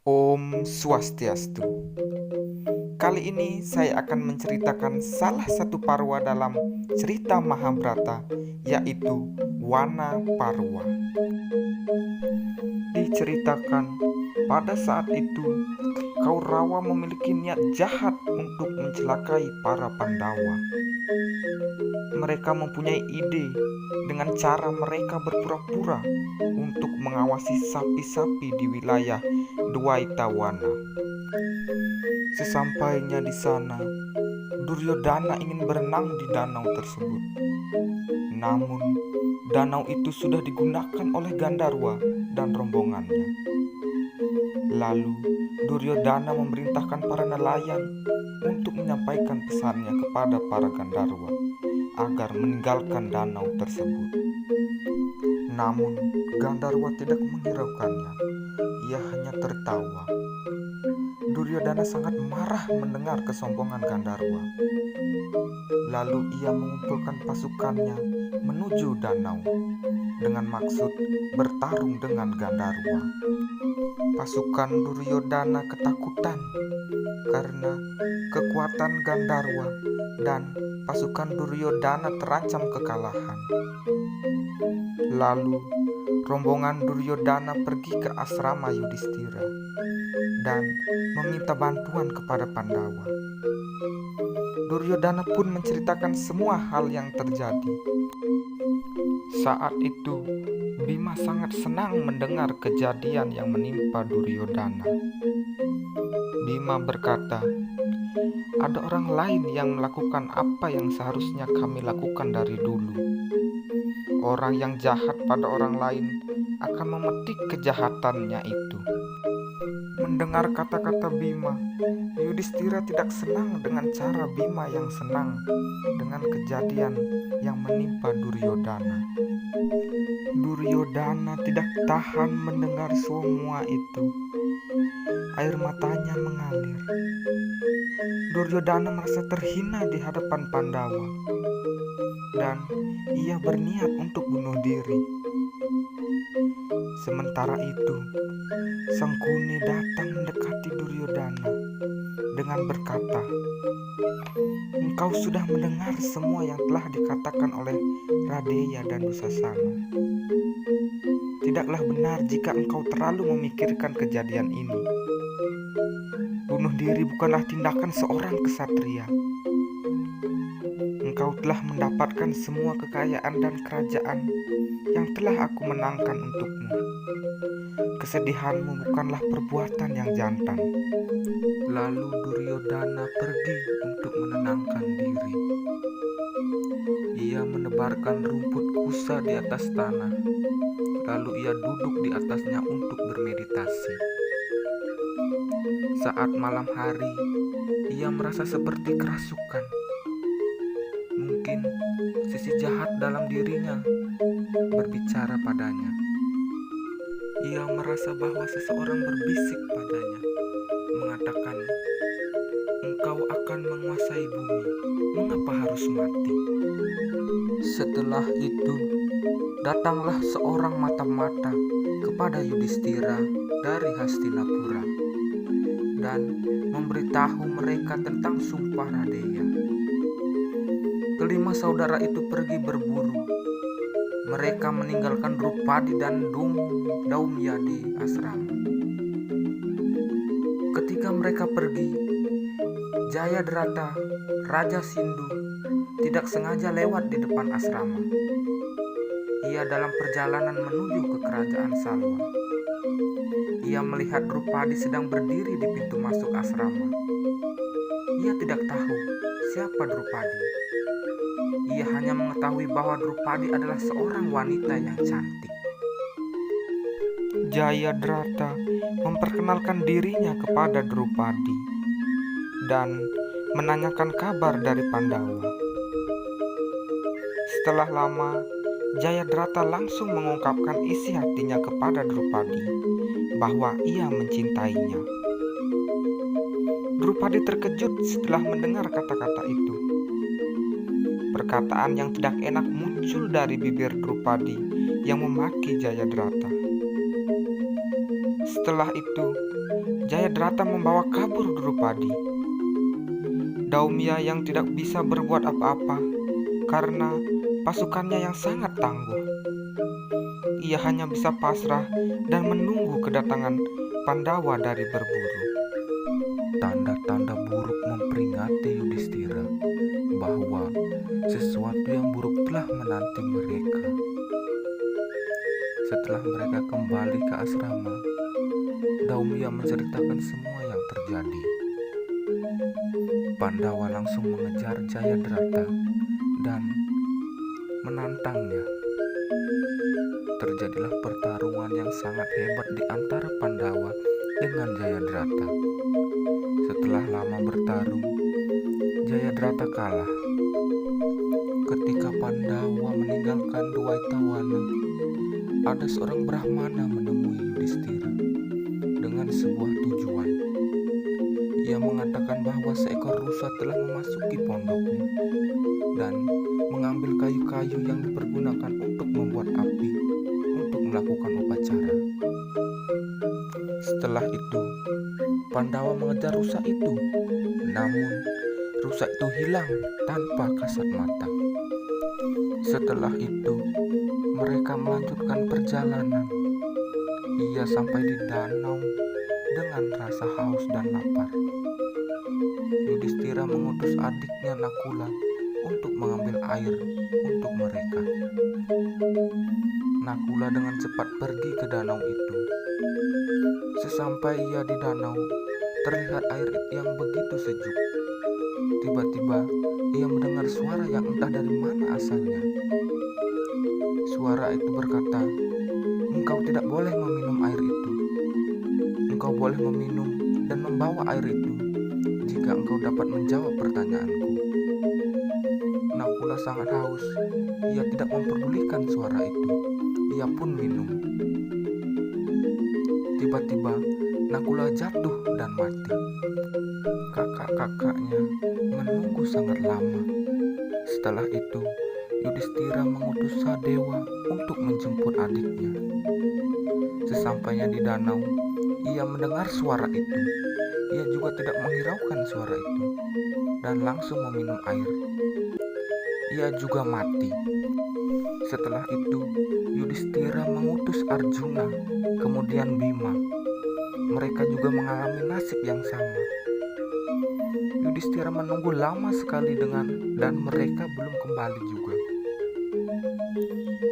Om Swastiastu. Kali ini saya akan menceritakan salah satu parwa dalam cerita Mahabharata, yaitu Wana Parwa. Diceritakan pada saat itu Kaurawa memiliki niat jahat untuk mencelakai para Pandawa. Mereka mempunyai ide dengan cara mereka berpura-pura untuk mengawasi sapi-sapi di wilayah Dwaitawana. Sesampainya di sana, Duryodhana ingin berenang di danau tersebut. Namun, danau itu sudah digunakan oleh Gandharwa dan rombongannya. Lalu, Duryodhana memerintahkan para nelayan untuk menyampaikan pesannya kepada para Gandharwa agar meninggalkan danau tersebut. Namun, Gandharwa tidak menghiraukannya. Ia hanya tertawa. Duryodhana sangat marah mendengar kesombongan Gandharwa. Lalu ia mengumpulkan pasukannya menuju danau dengan maksud bertarung dengan Gandharwa. Pasukan Duryodhana ketakutan karena kekuatan Gandharwa dan pasukan Duryodhana terancam kekalahan. Lalu rombongan Duryodhana pergi ke asrama Yudhistira dan meminta bantuan kepada Pandawa. Duryodhana pun menceritakan semua hal yang terjadi. Saat itu, Bima sangat senang mendengar kejadian yang menimpa Duryodhana. Bima berkata, "Ada orang lain yang melakukan apa yang seharusnya kami lakukan dari dulu. Orang yang jahat pada orang lain akan memetik kejahatannya itu." Mendengar kata-kata Bima, Yudhistira tidak senang dengan cara Bima yang senang dengan kejadian yang menimpa Duryodhana. Duryodhana tidak tahan mendengar semua itu. Air matanya mengalir. Duryodhana merasa terhina di hadapan Pandawa dan ia berniat untuk bunuh diri. Sementara itu, Sangkuni datang mendekati Duryodhana dengan berkata, "Engkau sudah mendengar semua yang telah dikatakan oleh Radeya dan Dusasana. Tidaklah benar jika engkau terlalu memikirkan kejadian ini. Bunuh diri bukanlah tindakan seorang kesatria. Engkau telah mendapatkan semua kekayaan dan kerajaan yang telah aku menangkan untukmu. Kesedihanmu bukanlah perbuatan yang jantan." Lalu Duryodhana pergi untuk menenangkan diri. Ia menebarkan rumput kusa di atas tanah. Lalu ia duduk di atasnya untuk bermeditasi. Saat malam hari, ia merasa seperti kerasukan. Mungkin sisi jahat dalam dirinya berbicara padanya. Ia merasa bahwa seseorang berbisik padanya, mengatakan, "Engkau akan menguasai bumi, mengapa harus mati?" Setelah itu, datanglah seorang mata-mata kepada Yudhistira dari Hastinapura dan memberitahu mereka tentang sumpah Radeya. Kelima saudara itu pergi berburu. Mereka meninggalkan Drupadi dan Daumya di asrama. Ketika mereka pergi, Jayadratha, Raja Sindu, tidak sengaja lewat di depan asrama. Ia dalam perjalanan menuju ke kerajaan Salwa. Ia melihat Drupadi sedang berdiri di pintu masuk asrama. Ia tidak tahu siapa Drupadi. Ia hanya mengetahui bahwa Drupadi adalah seorang wanita yang cantik. Jayadratha memperkenalkan dirinya kepada Drupadi dan menanyakan kabar dari Pandawa. Setelah lama, Jayadratha langsung mengungkapkan isi hatinya kepada Drupadi bahwa ia mencintainya. Drupadi terkejut setelah mendengar kata-kata itu. Perkataan yang tidak enak muncul dari bibir Drupadi yang memaki Jayadratha. Setelah itu, Jayadrata membawa kabur Drupadi. Daumya yang tidak bisa berbuat apa-apa karena pasukannya yang sangat tangguh. Ia hanya bisa pasrah dan menunggu kedatangan Pandawa dari berburu. Tanda-tanda buruk memperingati Yudhistira bahwa sesuatu yang buruk telah menanti mereka. Setelah mereka kembali ke asrama, Daumya menceritakan semua yang terjadi. Pandawa langsung mengejar Jayadrata dan menantangnya. Terjadilah pertarungan yang sangat hebat di antara Pandawa dengan Jayadrata. Setelah lama bertarung, Jayadrata kalah. Ketika Pandawa meninggalkan Dwaitawana, ada seorang Brahmana menemui Yudhistira dengan sebuah tujuan. Ia mengatakan bahwa seekor rusa telah memasuki pondoknya dan mengambil kayu-kayu yang dipergunakan untuk membuat api untuk melakukan upacara. Setelah itu, Pandawa mengejar rusa itu, namun rusa itu hilang tanpa kasat mata. Setelah itu, mereka melanjutkan perjalanan. Ia sampai di danau dengan rasa haus dan lapar. Yudhistira mengutus adiknya Nakula untuk mengambil air untuk mereka. Nakula dengan cepat pergi ke danau itu. Sesampai ia di danau, terlihat air yang begitu sejuk. Tiba-tiba ia mendengar suara yang entah dari mana asalnya. Suara itu berkata, "Engkau tidak boleh meminum air itu. Engkau boleh meminum dan membawa air itu jika engkau dapat menjawab pertanyaanku." Nakula sangat haus. Ia tidak memperdulikan suara itu. Ia pun minum. Tiba-tiba Nakula jatuh dan mati. Kakak-kakaknya menunggu sangat lama. Setelah itu, Yudhistira mengutus Sadewa untuk menjemput adiknya. Sesampainya di danau, ia mendengar suara itu. Ia juga tidak menghiraukan suara itu dan langsung meminum air. Ia juga mati. Setelah itu, Yudhistira mengutus Arjuna, kemudian Bima. Mereka juga mengalami nasib yang sama. Yudhistira menunggu lama sekali dan mereka belum kembali juga.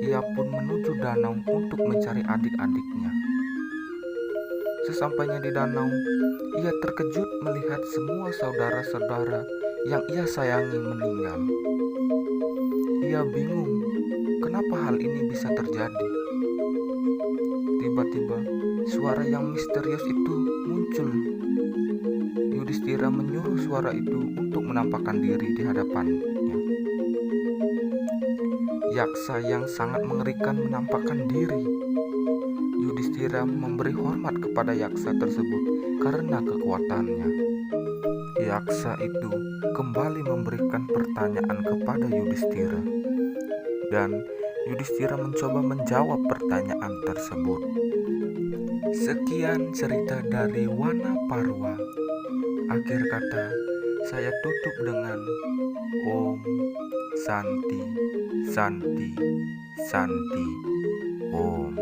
Ia pun menuju danau untuk mencari adik-adiknya. Sesampainya di danau, ia terkejut melihat semua saudara-saudara yang ia sayangi meninggal. Ia bingung, kenapa hal ini bisa terjadi? Tiba-tiba, suara yang misterius itu muncul. Yudhistira menyuruh suara itu untuk menampakkan diri di hadapannya. Yaksa yang sangat mengerikan menampakkan diri. Yudhistira memberi hormat kepada yaksa tersebut karena kekuatannya. Yaksa itu kembali memberikan pertanyaan kepada Yudhistira, dan Yudhistira mencoba menjawab pertanyaan tersebut. Sekian cerita dari Wana Parwa. Akhir kata, saya tutup dengan Om Santi Santi Santi Om.